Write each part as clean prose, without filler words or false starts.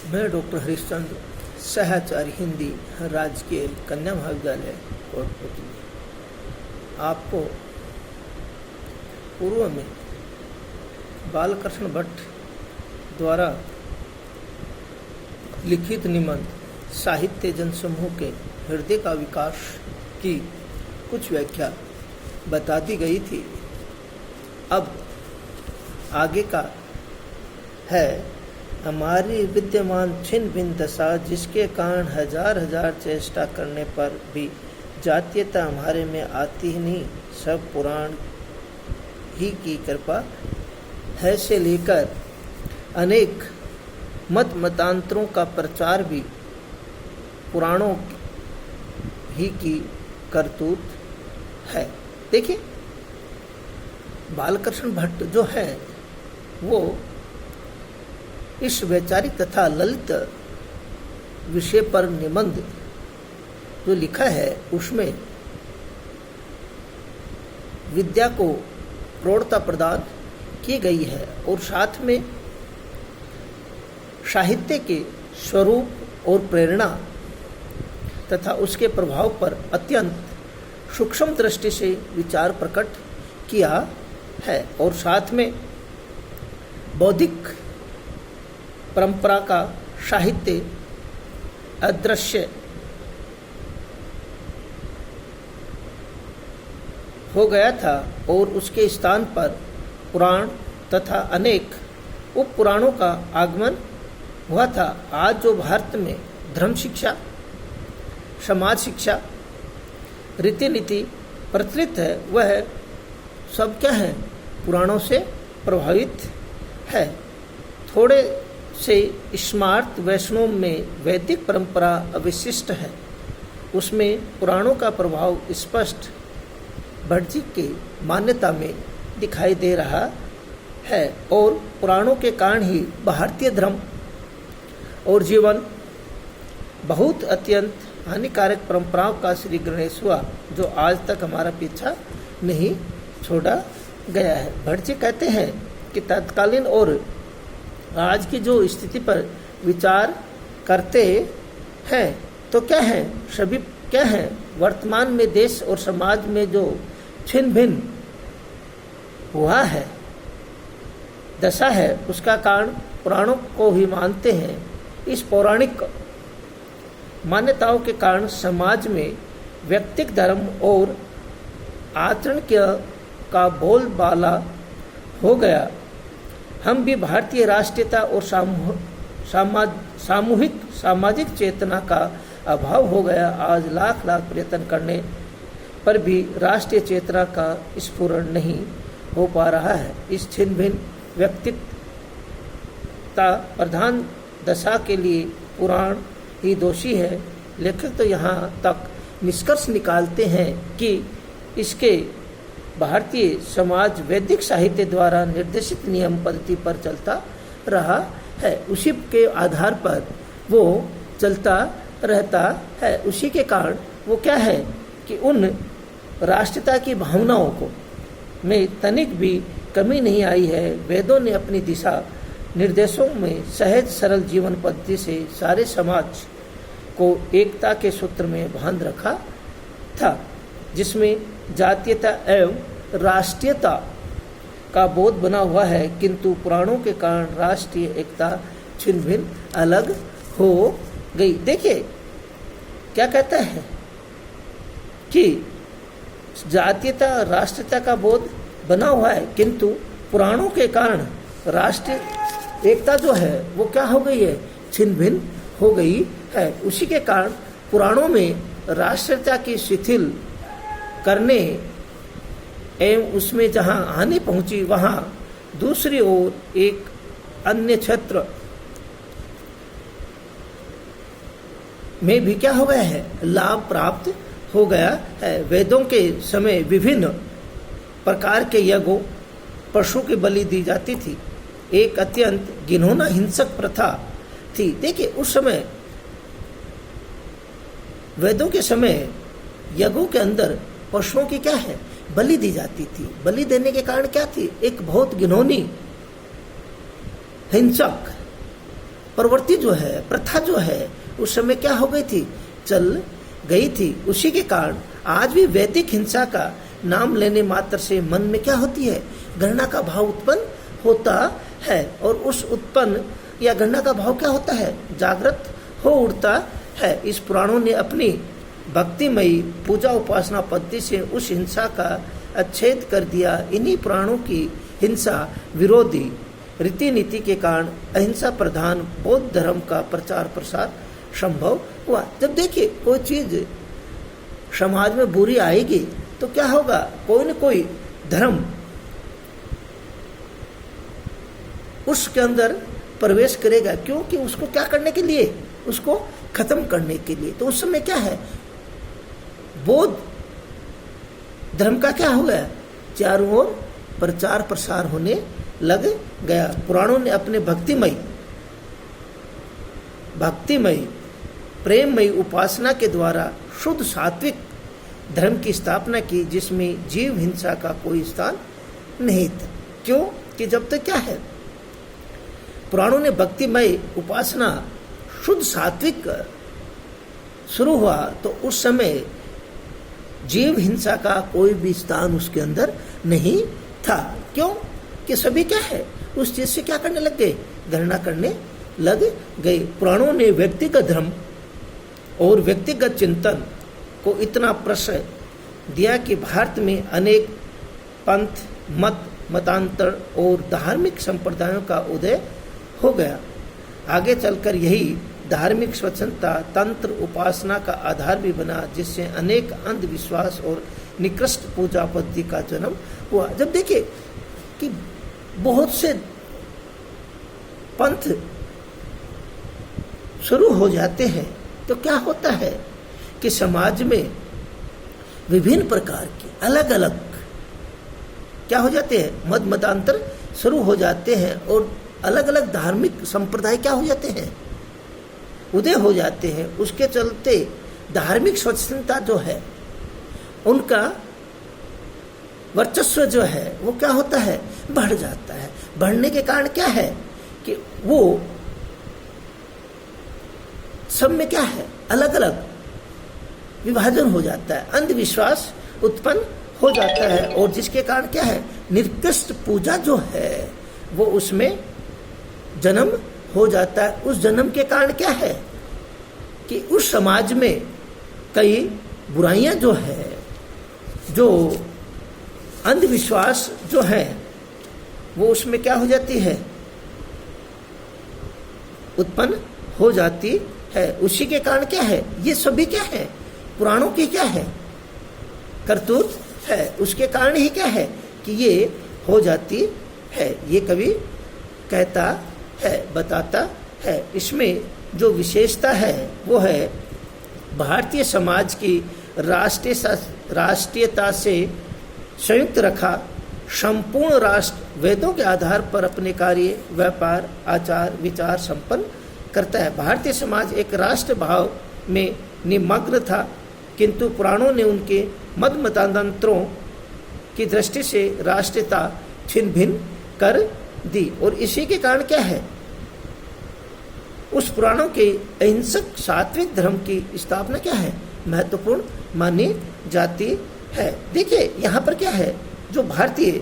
मैं डॉक्टर हरीशचंद्र, सहचार्य हिंदी, राजकीय कन्या महाविद्यालय कोटपुतली। आपको पूर्व में बालकृष्ण भट्ट द्वारा लिखित निबंध साहित्य जनसमूह के हृदय का विकास की कुछ व्याख्या बता दी गई थी। अब आगे का है हमारी विद्यमान छिन्न भिन्न दशा, जिसके कारण हजार हजार चेष्टा करने पर भी जातीयता हमारे में आती ही नहीं। सब पुराण ही की कृपा है से लेकर अनेक मतांतरों का प्रचार भी पुराणों ही की करतूत है। देखिए, बालकृष्ण भट्ट जो है वो इस वैचारिक तथा ललित विषय पर निबंध जो लिखा है उसमें विद्या को प्रौढ़ता प्रदान की गई है और साथ में साहित्य के स्वरूप और प्रेरणा तथा उसके प्रभाव पर अत्यंत सूक्ष्म दृष्टि से विचार प्रकट किया है और साथ में बौद्धिक परंपरा का साहित्य अदृश्य हो गया था और उसके स्थान पर पुराण तथा अनेक उप पुराणों का आगमन हुआ था। आज जो भारत में धर्म शिक्षा, समाज शिक्षा, रीति नीति प्रचलित है वह सब क्या है, पुराणों से प्रभावित है। थोड़े से स्मार्त वैष्णव में वैदिक परंपरा अविशिष्ट है, उसमें पुराणों का प्रभाव स्पष्ट भट्ट जी की मान्यता में दिखाई दे रहा है और पुराणों के कारण ही भारतीय धर्म और जीवन बहुत अत्यंत हानिकारक परंपराओं का श्री गणेश हुआ, जो आज तक हमारा पीछा नहीं छोड़ा गया है। भट्ट जी कहते हैं कि तत्कालीन और आज की जो स्थिति पर विचार करते हैं तो क्या है, सभी क्या है, वर्तमान में देश और समाज में जो छिन्न भिन्न हुआ है दशा है उसका कारण पुराणों को ही मानते हैं। इस पौराणिक मान्यताओं के कारण समाज में व्यक्तिगत धर्म और आचरण का बोलबाला हो गया। हम भी भारतीय राष्ट्रीयता और सामूहिक सामाजिक चेतना का अभाव हो गया। आज लाख प्रयत्न करने पर भी राष्ट्रीय चेतना का स्फुरण नहीं हो पा रहा है। इस छिन्न भिन्न व्यक्तिगता प्रधान दशा के लिए पुराण ही दोषी है। लेखक तो यहाँ तक निष्कर्ष निकालते हैं कि इसके भारतीय समाज वैदिक साहित्य द्वारा निर्देशित नियम पद्धति पर चलता रहा है, उसी के आधार पर वो चलता रहता है। उसी के कारण वो क्या है कि उन राष्ट्रीयता की भावनाओं को में तनिक भी कमी नहीं आई है। वेदों ने अपनी दिशा निर्देशों में सहज सरल जीवन पद्धति से सारे समाज को एकता के सूत्र में बांध रखा था, जिसमें जातीयता एवं राष्ट्रीयता का बोध बना हुआ है, किंतु पुराणों के कारण राष्ट्रीय एकता छिन्न भिन्न अलग हो गई। देखिए क्या कहता है कि जातीयता राष्ट्रीयता का बोध बना हुआ है, किंतु पुराणों के कारण राष्ट्रीय एकता जो है वो क्या हो गई है, छिन्न भिन्न हो गई है। उसी के कारण पुराणों में राष्ट्रीयता की शिथिल करने एवं उसमें जहां हानि पहुंची वहां दूसरी ओर एक अन्य क्षेत्र में भी क्या हो गया है, लाभ प्राप्त हो गया है। वेदों के समय विभिन्न प्रकार के यज्ञों पशु की बलि दी जाती थी, एक अत्यंत घिनौना हिंसक प्रथा थी। देखिए उस समय वेदों के समय यज्ञों के अंदर पशुओं की क्या है, बलि दी जाती थी। बलि देने के कारण क्या थी, एक बहुत घिनौनी हिंसक प्रवृत्ति जो है, प्रथा जो है, उस समय क्या हो गई थी, चल गई थी। उसी के कारण आज भी वैदिक हिंसा का नाम लेने मात्र से मन में क्या होती है, घृणा का भाव उत्पन्न होता है। और उस उत्पन्न या घृणा का भाव क्या होता है, जागृत हो उठता है। इस पुराणों ने अपनी भक्तिमयी पूजा उपासना पद्धति से उस हिंसा का अच्छेद कर दिया। इन्हीं पुराणों की हिंसा विरोधी रीति नीति के कारण अहिंसा प्रधान बौद्ध धर्म का प्रचार प्रसार संभव हुआ। जब देखिए कोई चीज समाज में बुरी आएगी तो क्या होगा, कोई न कोई धर्म उसके अंदर प्रवेश करेगा। क्योंकि उसको क्या करने के लिए, उसको खत्म करने के लिए। तो उस समय क्या है, बौद्ध धर्म का क्या हो गया, चारों ओर प्रचार प्रसार होने लग गया। पुराणों ने अपने भक्तिमयी प्रेममयी उपासना के द्वारा शुद्ध सात्विक धर्म की स्थापना की, जिसमें जीव हिंसा का कोई स्थान नहीं था। क्यों कि जब तक क्या है, पुराणों ने भक्तिमय उपासना शुद्ध सात्विक शुरू हुआ तो उस समय जीव हिंसा का कोई भी स्थान उसके अंदर नहीं था। क्यों कि सभी क्या है, उस चीज से क्या करने लग गए, घृणा करने लग गए। पुराणों ने व्यक्तिगत धर्म और व्यक्तिगत चिंतन को इतना प्रश्रय दिया कि भारत में अनेक पंथ, मतांतर और धार्मिक संप्रदायों का उदय हो गया। आगे चलकर यही धार्मिक स्वच्छंदता तंत्र उपासना का आधार भी बना, जिससे अनेक अंधविश्वास और निकृष्ट पूजा पद्धति का जन्म हुआ। जब देखिए कि बहुत से पंथ शुरू हो जाते हैं तो क्या होता है कि समाज में विभिन्न प्रकार के अलग अलग क्या हो जाते हैं, मतांतर शुरू हो जाते हैं और अलग अलग धार्मिक संप्रदाय क्या हो जाते हैं, उदय हो जाते हैं। उसके चलते धार्मिक स्वच्छंदता जो है, उनका वर्चस्व जो है वो क्या होता है, बढ़ जाता है। बढ़ने के कारण क्या है कि वो सब में क्या है, अलग अलग विभाजन हो जाता है, अंधविश्वास उत्पन्न हो जाता है और जिसके कारण क्या है, निकृष्ट पूजा जो है वो उसमें जन्म हो जाता है। उस जन्म के कारण क्या है कि उस समाज में कई बुराइयां जो है, जो अंधविश्वास जो है वो उसमें क्या हो जाती है, उत्पन्न हो जाती है। उसी के कारण क्या है, ये सभी क्या है, पुराणों की क्या है, करतूत है। उसके कारण ही क्या है कि ये हो जाती है। ये कवि कहता है, बताता है। इसमें जो विशेषता है वो है भारतीय समाज की राष्ट्रीयता से संयुक्त रखा संपूर्ण राष्ट्र वेदों के आधार पर अपने कार्य, व्यापार, आचार, विचार संपन्न करता है। भारतीय समाज एक राष्ट्र भाव में निमग्न था, किंतु पुराणों ने उनके मतांतरों की दृष्टि से राष्ट्रीयता छिन्न भिन्न कर दी। और इसी के कारण क्या है, उस पुराणों के अहिंसक सात्विक धर्म की स्थापना क्या है, महत्वपूर्ण मानी जाती है। देखिए यहाँ पर क्या है, जो भारतीय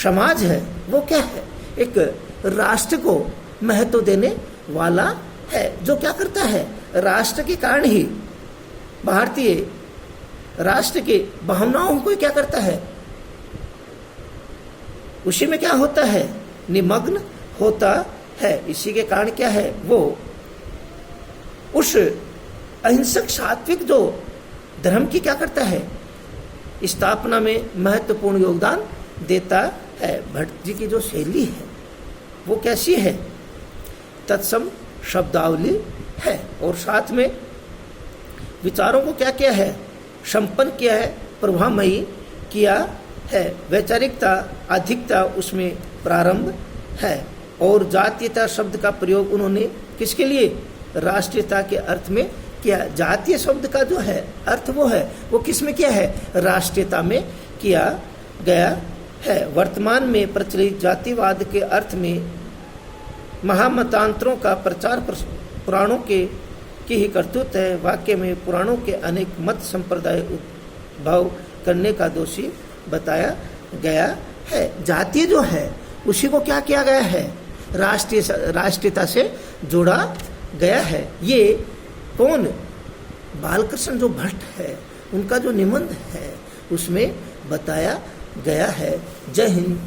समाज है वो क्या है, एक राष्ट्र को महत्व देने वाला है, जो क्या करता है, राष्ट्र के कारण ही भारतीय राष्ट्र की भावनाओं को क्या करता है, उसी में क्या होता है, निमग्न होता है। इसी के कारण क्या है, वो उस अहिंसक सात्विक जो धर्म की क्या करता है, स्थापना में महत्वपूर्ण योगदान देता है। भट्ट जी की जो शैली है वो कैसी है, तत्सम शब्दावली है और साथ में विचारों को क्या किया है, संपन्न किया है, प्रभामयी किया है। वैचारिकता अधिकता उसमें प्रारंभ है और जातीयता शब्द का प्रयोग उन्होंने किसके लिए, राष्ट्रीयता के अर्थ में किया। जातीय शब्द का जो है अर्थ वो है, वो किस में किया है, राष्ट्रीयता में किया गया है। वर्तमान में प्रचलित जातिवाद के अर्थ में महामतांतरों का प्रचार पुराणों के की ही करतूत है। वाक्य में पुराणों के अनेक मत संप्रदाय उद्भव करने का दोषी बताया गया है। जाति जो है उसी को क्या किया गया है, राष्ट्रीयता से जोड़ा गया है। ये कौन, बालकृष्ण जो भट्ट है उनका जो निबंध है उसमें बताया गया है। जय हिंद।